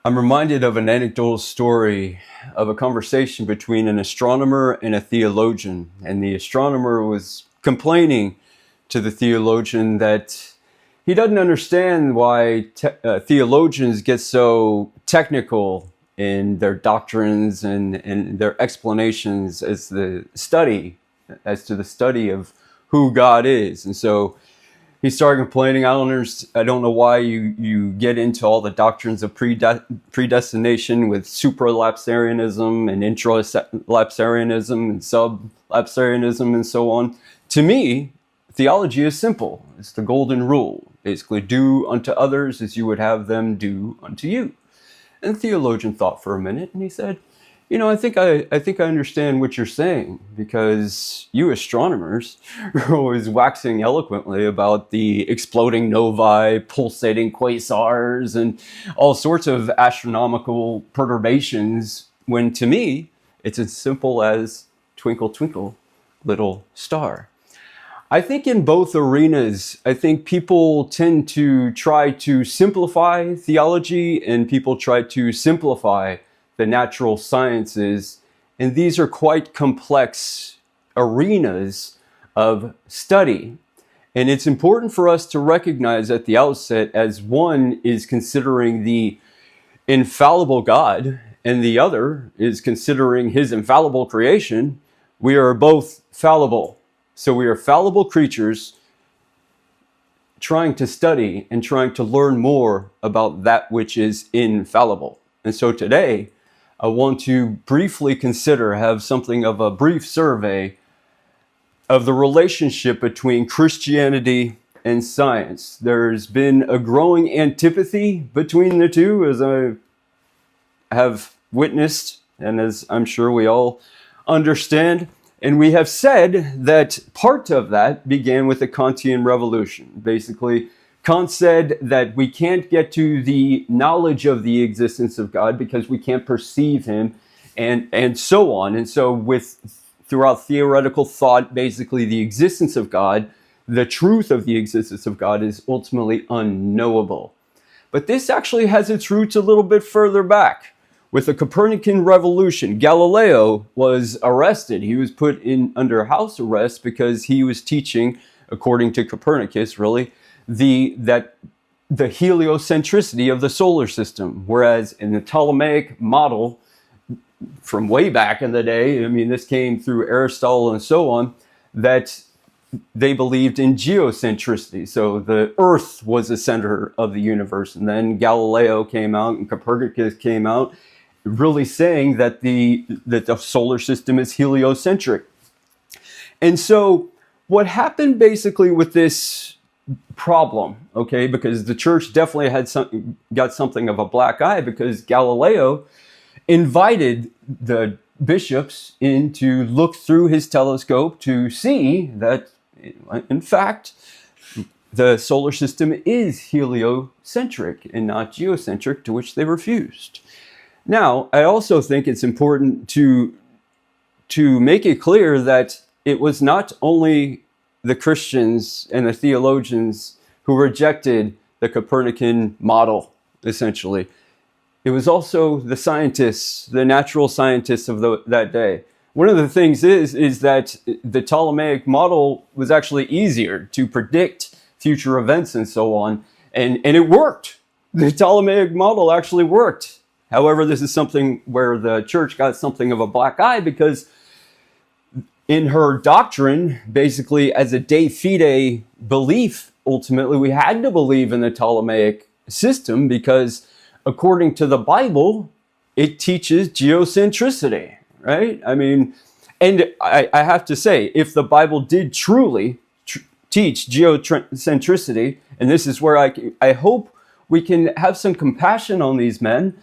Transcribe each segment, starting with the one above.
I'm reminded of an anecdotal story of a conversation between an astronomer and a theologian. And the astronomer was complaining to the theologian that he doesn't understand why theologians get so technical in their doctrines and their explanations as to the study of who God is. And so he started complaining. I don't know why you get into all the doctrines of predestination with supralapsarianism and intralapsarianism and sublapsarianism and so on. To me, theology is simple. It's the golden rule. Basically, do unto others as you would have them do unto you. And the theologian thought for a minute, and he said, I think I understand what you're saying, because you astronomers are always waxing eloquently about the exploding novae, pulsating quasars, and all sorts of astronomical perturbations, when to me, it's as simple as twinkle, twinkle, little star. I think in both arenas, I think people tend to try to simplify theology and people try to simplify the natural sciences. And these are quite complex arenas of study. And it's important for us to recognize at the outset, as one is considering the infallible God and the other is considering his infallible creation, we are both fallible. So we are fallible creatures trying to study and trying to learn more about that which is infallible. And so today, I want to briefly have something of a brief survey of the relationship between Christianity and science. There's been a growing antipathy between the two, as I have witnessed, and as I'm sure we all understand. And we have said that part of that began with the Kantian revolution. Basically, Kant said that we can't get to the knowledge of the existence of God because we can't perceive him, and so on. And so throughout theoretical thought, basically the existence of God, the truth of the existence of God is ultimately unknowable. But this actually has its roots a little bit further back. With the Copernican revolution, Galileo was arrested. He was put under house arrest because he was teaching, according to Copernicus, really, the heliocentricity of the solar system. Whereas in the Ptolemaic model, from way back in the day, I mean, this came through Aristotle and so on, that they believed in geocentricity. So the Earth was the center of the universe. And then Galileo came out and Copernicus came out, really saying that the solar system is heliocentric. And so what happened basically with this problem, okay, because the church definitely got something of a black eye, because Galileo invited the bishops in to look through his telescope to see that, in fact, the solar system is heliocentric and not geocentric, to which they refused. Now, I also think it's important to make it clear that it was not only the Christians and the theologians who rejected the Copernican model, essentially. It was also the scientists, the natural scientists of that day. One of the things is that the Ptolemaic model was actually easier to predict future events and so on, and it worked. The Ptolemaic model actually worked. However, this is something where the church got something of a black eye, because in her doctrine, basically as a de fide belief, ultimately we had to believe in the Ptolemaic system because according to the Bible, it teaches geocentricity, right? I mean, and I have to say, if the Bible did truly teach geocentricity, and this is where I hope we can have some compassion on these men.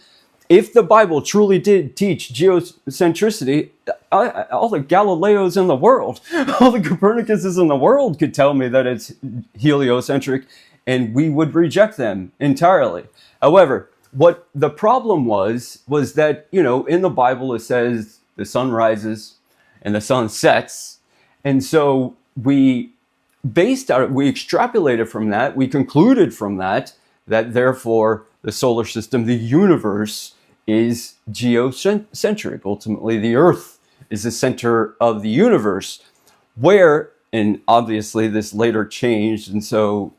If the Bible truly did teach geocentricity, all the Galileos in the world, all the Copernicuses in the world could tell me that it's heliocentric, and we would reject them entirely. However, what the problem was that, in the Bible it says the sun rises and the sun sets. And so we extrapolated from that, we concluded from that therefore the solar system, the universe, is geocentric. Ultimately, the Earth is the center of the universe, where, and obviously this later changed, and so,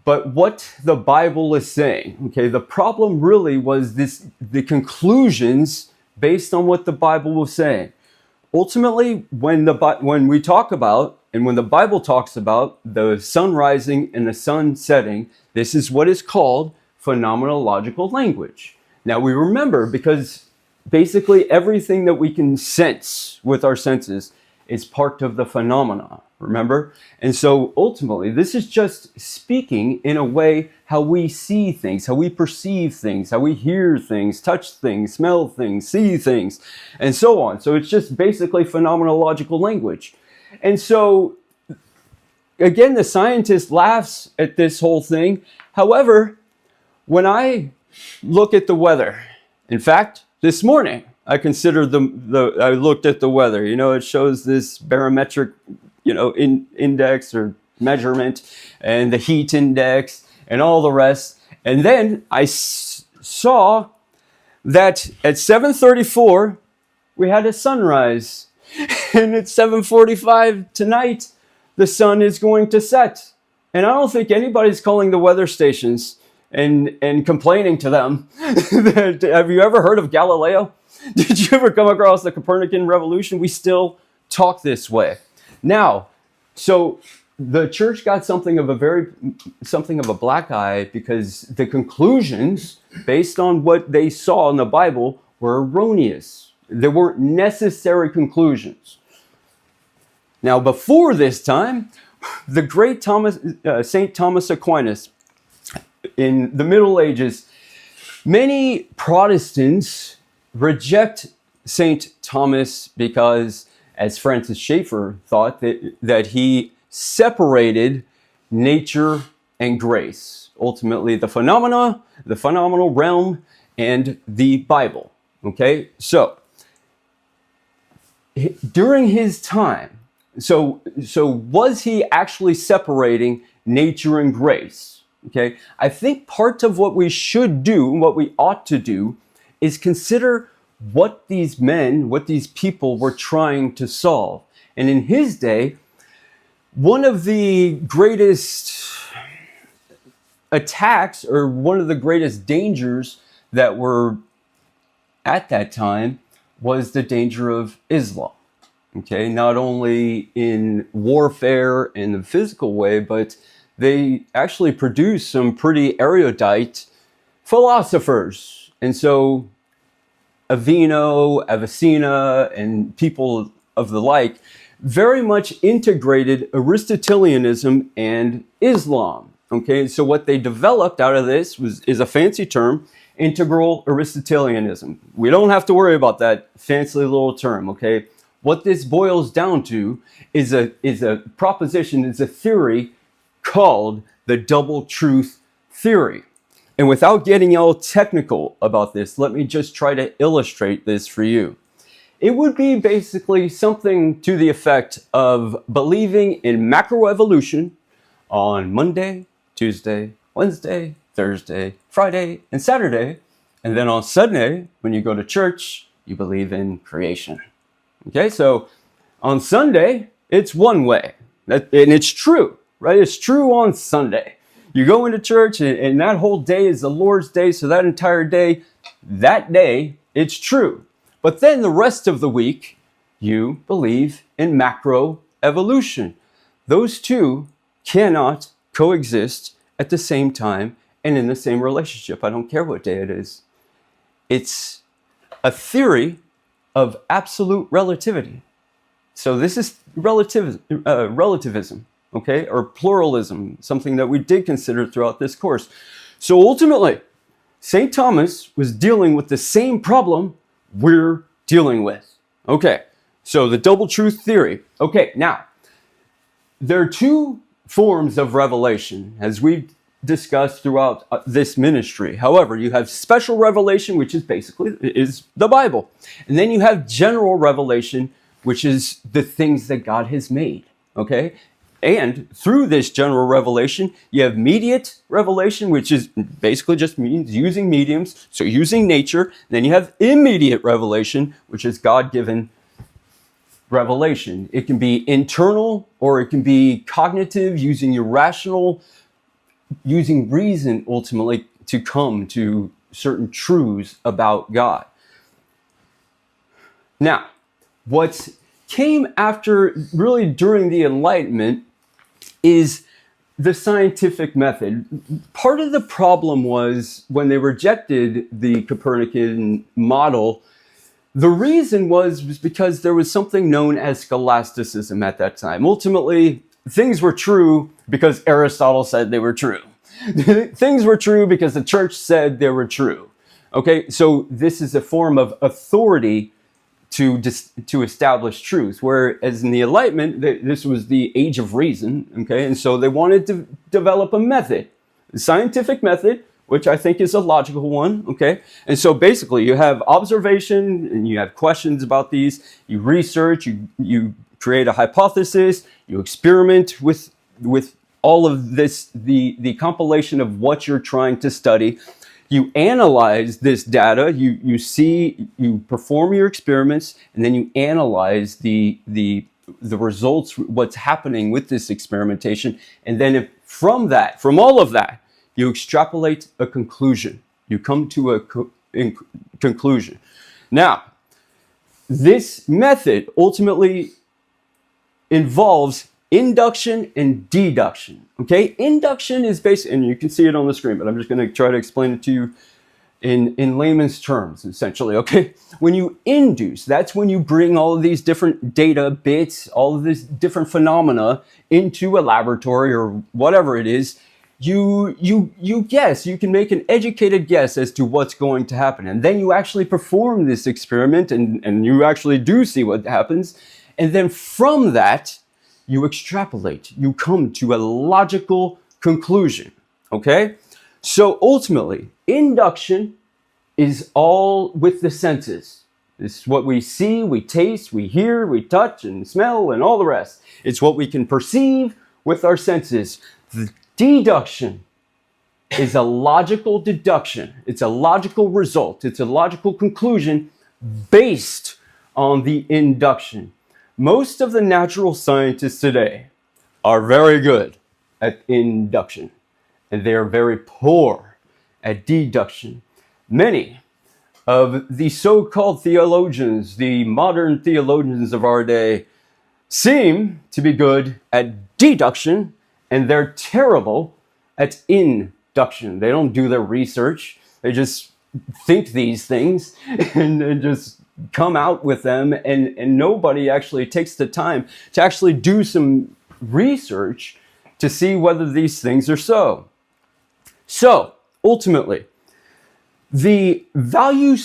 but what the Bible is saying, okay, the problem really was the conclusions based on what the Bible was saying. Ultimately, when we talk about, and when the Bible talks about the sun rising and the sun setting, this is what is called phenomenological language. Now we remember, because basically everything that we can sense with our senses is part of the phenomena, remember? And so ultimately, this is just speaking in a way how we see things, how we perceive things, how we hear things, touch things, smell things, see things, and so on. So it's just basically phenomenological language. And so, again, the scientist laughs at this whole thing. However, when I look at the weather, in fact, this morning, I considered I looked at the weather. You know, it shows this barometric, index or measurement, and the heat index, and all the rest. And then I saw that at 7:34, we had a sunrise. And at 7:45 tonight, the sun is going to set. And I don't think anybody's calling the weather stations and complaining to them. Have you ever heard of Galileo? Did you ever come across the Copernican revolution? We still talk this way. Now, so the church got something of a black eye, because the conclusions based on what they saw in the Bible were erroneous. They weren't necessary conclusions. Now, before this time, the great St. Thomas Aquinas, in the Middle Ages, many Protestants reject St. Thomas because, as Francis Schaeffer thought, that he separated nature and grace. Ultimately, the phenomenal realm, and the Bible. Okay, so during his time, so was he actually separating nature and grace? Okay, I think part of what we should do, what we ought to do, is consider what these people were trying to solve. And in his day, one of the greatest attacks, or one of the greatest dangers that were at that time, was the danger of Islam. Okay, not only in warfare in the physical way, but they actually produced some pretty erudite philosophers. And so Avicenna, and people of the like very much integrated Aristotelianism and Islam. Okay, so what they developed out of this is a fancy term, integral Aristotelianism. We don't have to worry about that fancy little term, okay? What this boils down to is a proposition, is a theory called the double truth theory. And without getting all technical about this, let me just try to illustrate this for you. It would be basically something to the effect of believing in macroevolution on Monday, Tuesday, Wednesday, Thursday, Friday, and Saturday. And then on Sunday, when you go to church, you believe in creation. Okay, so on Sunday, it's one way. And it's true, right? It's true on Sunday. You go into church, and that whole day is the Lord's day, so that entire day, it's true. But then the rest of the week, you believe in macroevolution. Those two cannot coexist at the same time and in the same relationship. I don't care what day it is. It's a theory of absolute relativity. So this is relativism, okay, or pluralism, something that we did consider throughout this course. So ultimately, St. Thomas was dealing with the same problem we're dealing with. Okay, so the double truth theory. Okay, now, there are two forms of revelation, as we've discussed throughout this ministry. However, you have special revelation, which is basically the Bible. And then you have general revelation, which is the things that God has made. Okay? And through this general revelation, you have mediate revelation, which is basically just means using mediums, so using nature. Then you have immediate revelation, which is God-given revelation. It can be internal or it can be cognitive, using your rational, using reason ultimately to come to certain truths about God. Now, what came after, really during the Enlightenment, is the scientific method. Part of the problem was when they rejected the Copernican model, the reason was because there was something known as scholasticism at that time. Ultimately, things were true because Aristotle said they were true. Things were true because the church said they were true. Okay, so this is a form of authority to establish truth, whereas in the Enlightenment, this was the age of reason, okay? And so they wanted to develop a method, a scientific method, which I think is a logical one, okay? And so basically you have observation and you have questions about these, you research, you create a hypothesis, you experiment with all of this, the compilation of what you're trying to study. You analyze this data, you see, you perform your experiments, and then you analyze the results, what's happening with this experimentation. And then from all of that, you extrapolate a conclusion. You come to a conclusion. Now, this method ultimately involves induction and deduction. Okay, induction is basic, and you can see it on the screen, but I'm just going to try to explain it to you in layman's terms, essentially. Okay, when you induce, that's when you bring all of these different data bits, all of these different phenomena into a laboratory or whatever it is. You guess, you can make an educated guess as to what's going to happen, and then you actually perform this experiment, and you actually do see what happens, and then from that, you extrapolate, you come to a logical conclusion, okay? So ultimately, induction is all with the senses. It's what we see, we taste, we hear, we touch and smell and all the rest. It's what we can perceive with our senses. The deduction is a logical deduction. It's a logical result. It's a logical conclusion based on the induction. Most of the natural scientists today are very good at induction, and they are very poor at deduction. Many of the so-called theologians, the modern theologians of our day, seem to be good at deduction, and they're terrible at induction. They don't do their research. They just think these things and just come out with them, and nobody actually takes the time to actually do some research to see whether these things are so. So ultimately, the value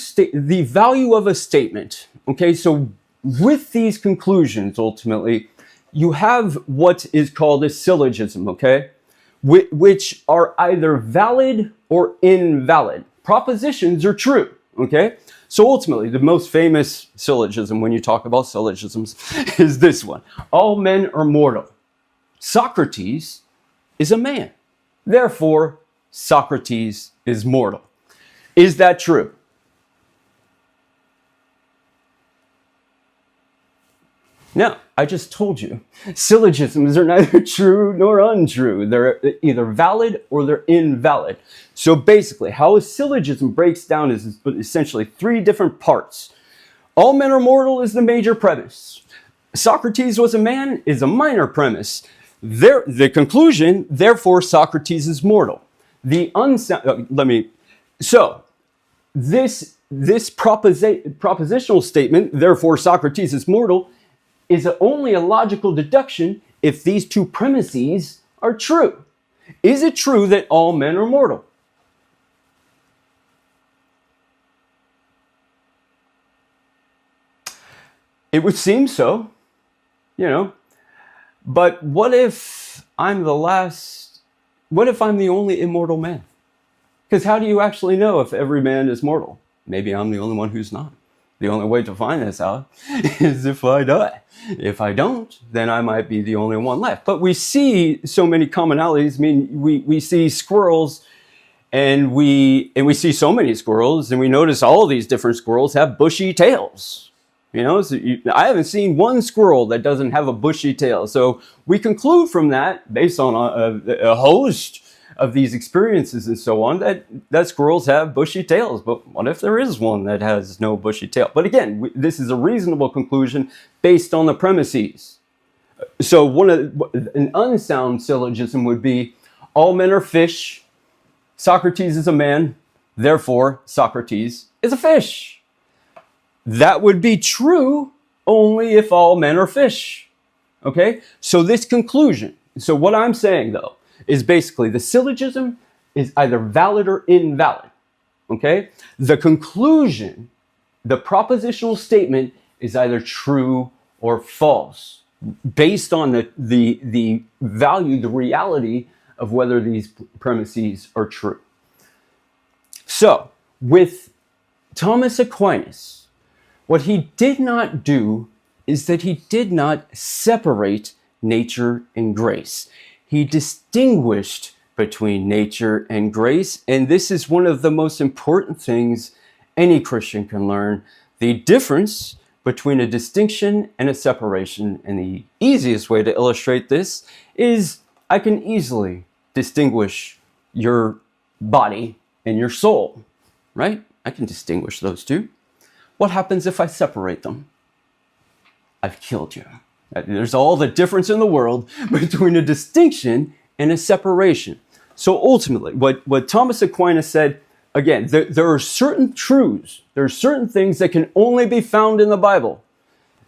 of a statement, okay, so with these conclusions, ultimately, you have what is called a syllogism, okay, which are either valid or invalid. Propositions are true, okay? So ultimately, the most famous syllogism when you talk about syllogisms is this one. All men are mortal. Socrates is a man. Therefore, Socrates is mortal. Is that true? No, I just told you. Syllogisms are neither true nor untrue. They're either valid or they're invalid. So basically, how a syllogism breaks down is essentially three different parts. All men are mortal is the major premise. Socrates was a man is a minor premise. The conclusion, therefore, Socrates is mortal. This propositional statement, therefore Socrates is mortal, is only a logical deduction if these two premises are true. Is it true that all men are mortal? It would seem so, but what if I'm the only immortal man? Because how do you actually know if every man is mortal? Maybe I'm the only one who's not. The only way to find this out is if I die. If I don't, then I might be the only one left. But we see so many commonalities. I mean, we see squirrels, and we see so many squirrels, and we notice all these different squirrels have bushy tails. So I haven't seen one squirrel that doesn't have a bushy tail. So we conclude from that, based on a host of these experiences and so on, that squirrels have bushy tails. But what if there is one that has no bushy tail? But again, this is a reasonable conclusion based on the premises. So an unsound syllogism would be, all men are fish, Socrates is a man, therefore Socrates is a fish. That would be true only if all men are fish. Okay? So this conclusion, so what I'm saying though, is basically the syllogism is either valid or invalid. Okay? The conclusion, the propositional statement, is either true or false, based on the value, the reality of whether these premises are true. So, with Thomas Aquinas, what he did not do is that he did not separate nature and grace. He distinguished between nature and grace, and this is one of the most important things any Christian can learn, the difference between a distinction and a separation. And the easiest way to illustrate this is I can easily distinguish your body and your soul, right? I can distinguish those two. What happens if I separate them? I've killed you. There's all the difference in the world between a distinction and a separation. So ultimately, what Thomas Aquinas said, again, there are certain truths, there are certain things that can only be found in the Bible,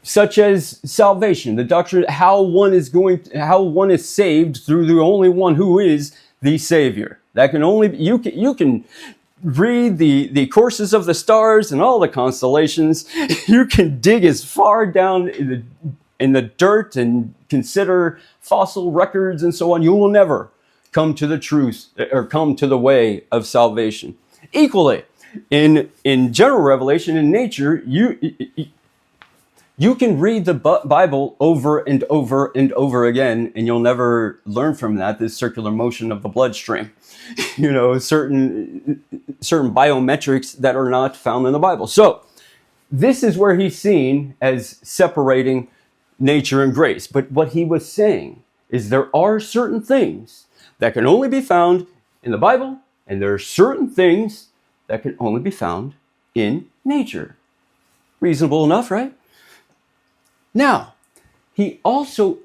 such as salvation, the doctrine, how one is saved through the only one who is the Savior. That can only you can read the courses of the stars and all the constellations. You can dig as far down in the dirt and consider fossil records and so on. You will never come to the truth or come to the way of salvation. Equally, in general revelation in nature, you can read the Bible over and over and over again, and you'll never learn from that, this circular motion of the bloodstream. Certain biometrics that are not found in the Bible. So this is where he's seen as separating nature and grace. But what he was saying is there are certain things that can only be found in the Bible, and there are certain things that can only be found in nature. Reasonable enough, right? Now, he also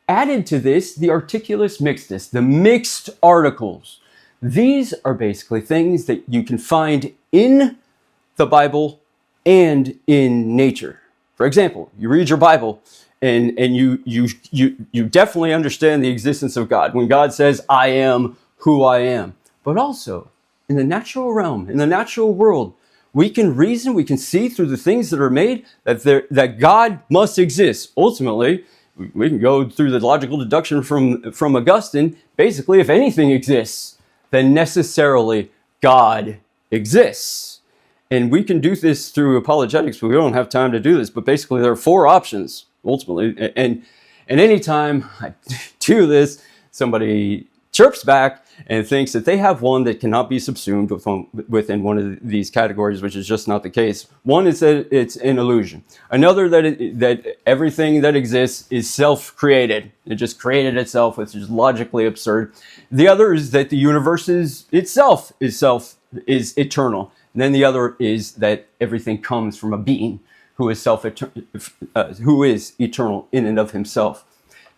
added to this the articulus mixtus, the mixed articles. These are basically things that you can find in the Bible and in nature. For example, you read your Bible and you definitely understand the existence of God. When God says, I am who I am. But also, in the natural realm, in the natural world, we can reason, we can see through the things that are made that God must exist. Ultimately, we can go through the logical deduction from Augustine. Basically, if anything exists, then necessarily God exists. And we can do this through apologetics, but we don't have time to do this. But basically, there are four options, ultimately. And anytime I do this, somebody chirps back and thinks that they have one that cannot be subsumed within one of these categories, which is just not the case. One is that it's an illusion. Another that everything that exists is self-created. It just created itself, which is logically absurd. The other is that the universe is eternal. And then the other is that everything comes from a being who is eternal in and of himself.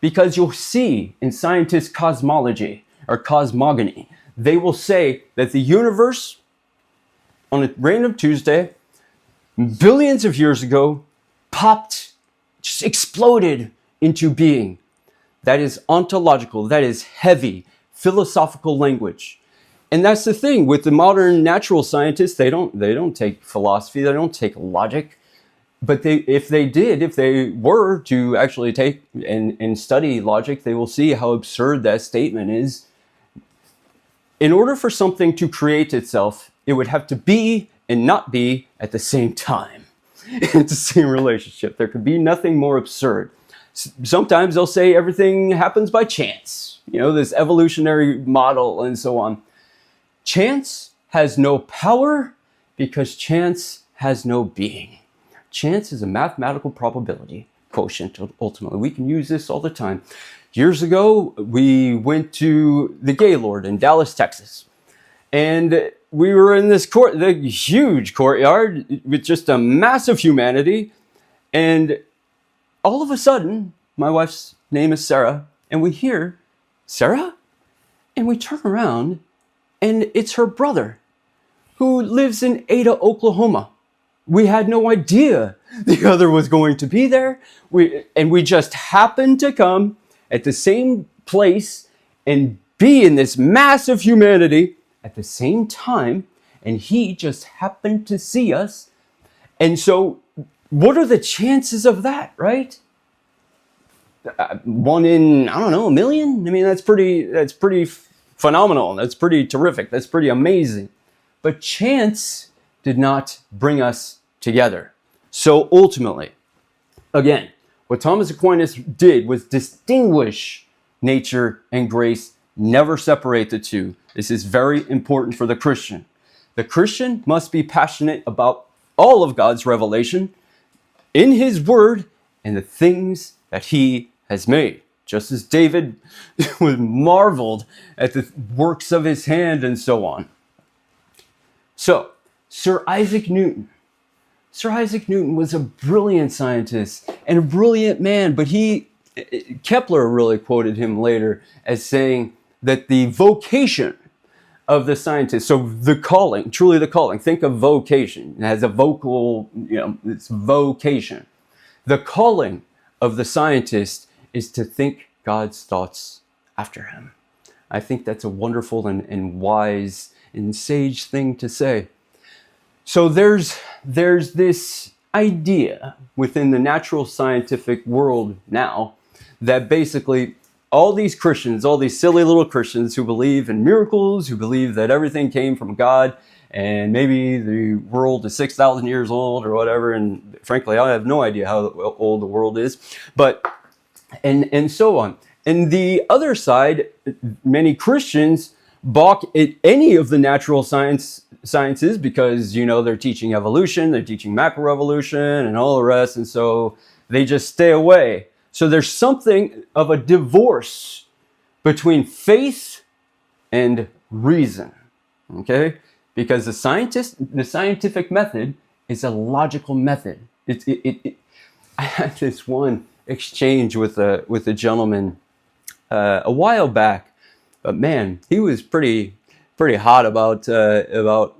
Because you'll see in scientist cosmology, or cosmogony, they will say that the universe, on a random Tuesday, billions of years ago, popped, just exploded into being. That is ontological, that is heavy, philosophical language. And that's the thing with the modern natural scientists, they don't take philosophy, they don't take logic. But if they were to actually take and study logic, they will see how absurd that statement is. In order for something to create itself, it would have to be and not be at the same time. It's the same relationship. There could be nothing more absurd. Sometimes they'll say everything happens by chance, this evolutionary model and so on. Chance has no power because chance has no being. Chance is a mathematical probability quotient, ultimately. We can use this all the time. Years ago, we went to the Gaylord in Dallas, Texas. And we were in this the huge courtyard with just a massive humanity. And all of a sudden, my wife's name is Sarah, and we hear, Sarah? And we turn around, and it's her brother, who lives in Ada, Oklahoma. We had no idea the other was going to be there. We just happened to come at the same place and be in this massive humanity at the same time, and he just happened to see us. And so what are the chances of that, right? 1 in, I don't know, a million? I mean, that's pretty phenomenal. That's pretty terrific. That's pretty amazing. But chance did not bring us together. So ultimately, again, what Thomas Aquinas did was distinguish nature and grace, never separate the two. This is very important for the Christian. The Christian must be passionate about all of God's revelation in his word and the things that he has made. Just as David was marveled at the works of his hand and so on. So, Sir Isaac Newton was a brilliant scientist and a brilliant man, but Kepler really quoted him later as saying that the vocation of the scientist, so the calling, truly the calling, think of vocation, it has a vocal, it's vocation. The calling of the scientist is to think God's thoughts after him. I think that's a wonderful and wise and sage thing to say. So there's this idea within the natural scientific world now that basically all these Christians, all these silly little Christians who believe in miracles, who believe that everything came from God, and maybe the world is 6,000 years old or whatever, and frankly, I have no idea how old the world is, but and so on. And the other side, many Christians balk at any of the natural sciences because, they're teaching evolution, they're teaching macroevolution and all the rest, and so they just stay away. So there's something of a divorce between faith and reason, okay? Because the scientific method is a logical method. I had this one exchange with a gentleman a while back, but man, he was pretty hot about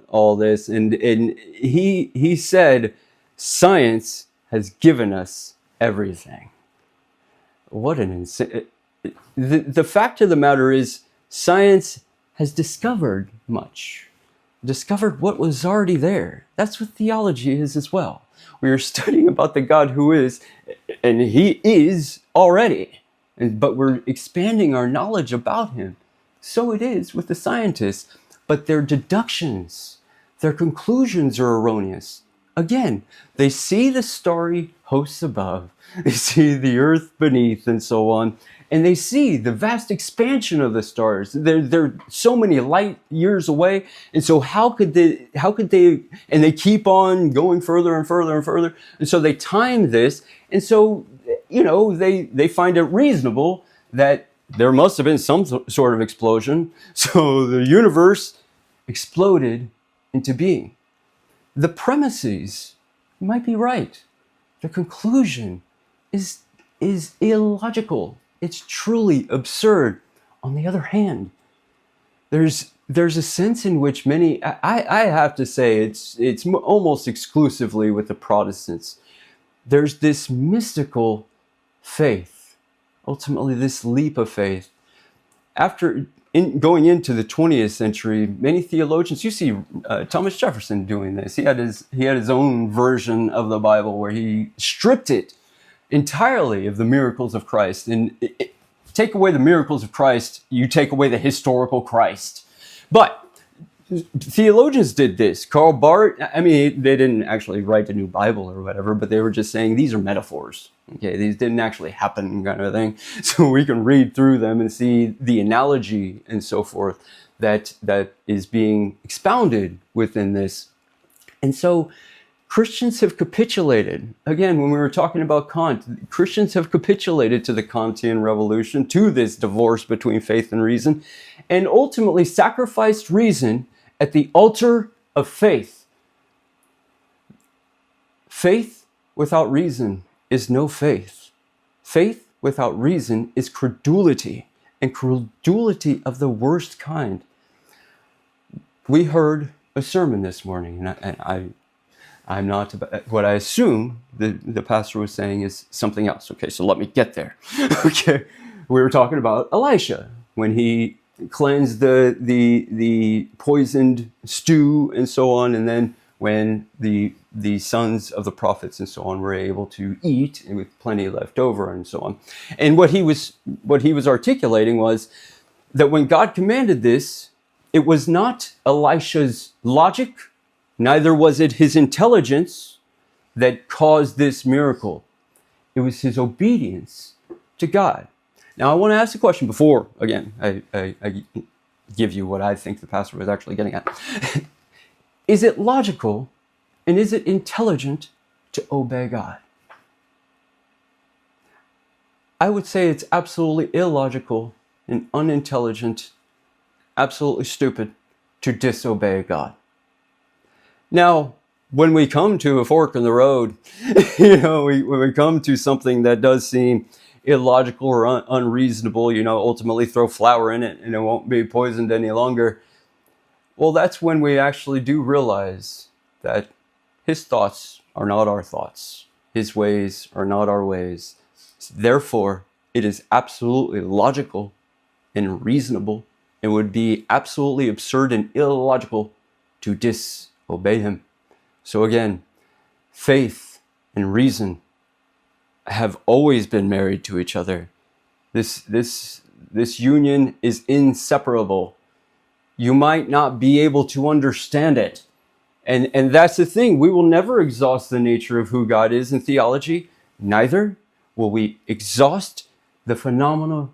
all this, and he said, science has given us everything. What an insane... The fact of the matter is, science has discovered much. Discovered what was already there. That's what theology is as well. We are studying about the God who is, and he is already. But we're expanding our knowledge about him. So it is with the scientists. But their deductions, their conclusions are erroneous. Again, they see the starry hosts above, they see the earth beneath and so on, and they see the vast expansion of the stars. They're so many light years away, and so how could they, and they keep on going further and further and further, and so they time this, and so, they find it reasonable that there must have been some sort of explosion, so the universe exploded into being. The premises might be right. The conclusion is illogical. It's truly absurd. On the other hand, there's a sense in which many, I have to say, it's almost exclusively with the Protestants. There's this mystical faith, ultimately this leap of faith. After going into the 20th century, many theologians, you see Thomas Jefferson doing this. He had his own version of the Bible where he stripped it entirely of the miracles of Christ. And take away the miracles of Christ, you take away the historical Christ. But theologians did this. Karl Barth, I mean, they didn't actually write the new Bible or whatever, but they were just saying these are metaphors. Okay, these didn't actually happen, kind of thing. So we can read through them and see the analogy and so forth that is being expounded within this. And so Christians have capitulated. Again, when we were talking about Kant, Christians have capitulated to the Kantian revolution, to this divorce between faith and reason, and ultimately sacrificed reason at the altar of faith. Faith without reason is no faith. Faith without reason is credulity, and credulity of the worst kind. We heard a sermon this morning, and I'm not, what I assume the pastor was saying is something else. Okay, so let me get there. Okay, we were talking about Elisha when he cleansed the poisoned stew and so on, and then when the sons of the prophets and so on were able to eat and with plenty left over and so on. And what he was articulating was that when God commanded this, it was not Elisha's logic, neither was it his intelligence that caused this miracle. It was his obedience to God. Now, I want to ask a question before, again, I give you what I think the pastor was actually getting at. Is it logical and is it intelligent to obey God? I would say it's absolutely illogical and unintelligent, absolutely stupid to disobey God. Now, when we come to a fork in the road, when we come to something that does seem illogical or unreasonable, ultimately throw flour in it and it won't be poisoned any longer. Well, that's when we actually do realize that his thoughts are not our thoughts. His ways are not our ways. Therefore, it is absolutely logical and reasonable. It would be absolutely absurd and illogical to disobey him. So again, faith and reason have always been married to each other. This union is inseparable. You might not be able to understand it. And that's the thing. We will never exhaust the nature of who God is in theology. Neither will we exhaust the phenomena.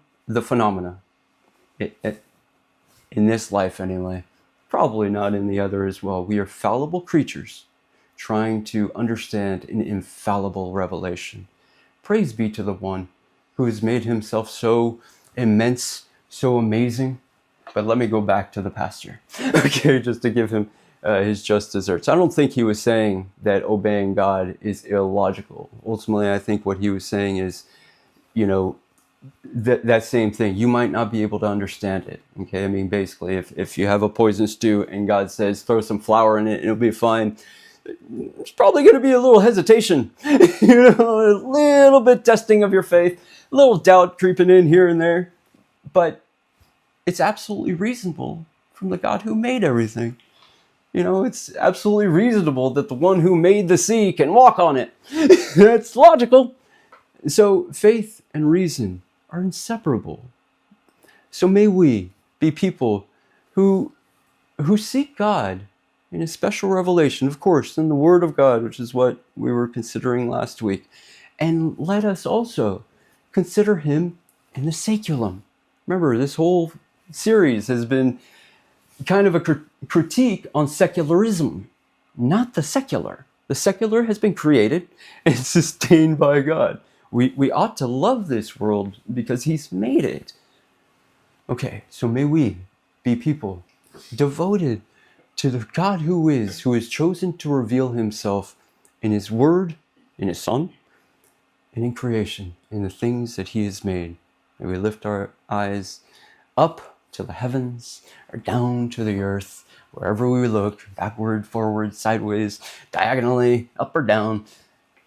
In this life anyway. Probably not in the other as well. We are fallible creatures trying to understand an infallible revelation. Praise be to the one who has made himself so immense, so amazing. But let me go back to the pastor, okay, just to give him his just desserts. I don't think he was saying that obeying God is illogical. Ultimately, I think what he was saying is, that same thing. You might not be able to understand it, okay? I mean, basically, if you have a poison stew and God says, throw some flour in it and it'll be fine, there's probably going to be a little hesitation, a little bit testing of your faith, a little doubt creeping in here and there. But it's absolutely reasonable from the God who made everything. It's absolutely reasonable that the one who made the sea can walk on it. That's logical. So faith and reason are inseparable. So may we be people who seek God in a special revelation, of course, in the Word of God, which is what we were considering last week. And let us also consider him in the saeculum. Remember, this whole series has been kind of a critique on secularism, not the secular. The secular has been created and sustained by God. We ought to love this world because he's made it. Okay, so may we be people devoted to the God who has chosen to reveal himself in his word, in his son, and in creation, in the things that he has made. May we lift our eyes up to the heavens or down to the earth, wherever we look, backward, forward, sideways, diagonally, up or down.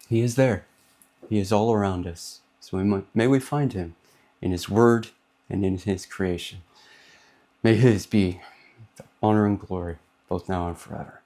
He is there. He is all around us. So may we find him in his word and in his creation. May his be the honor and glory, both now and forever.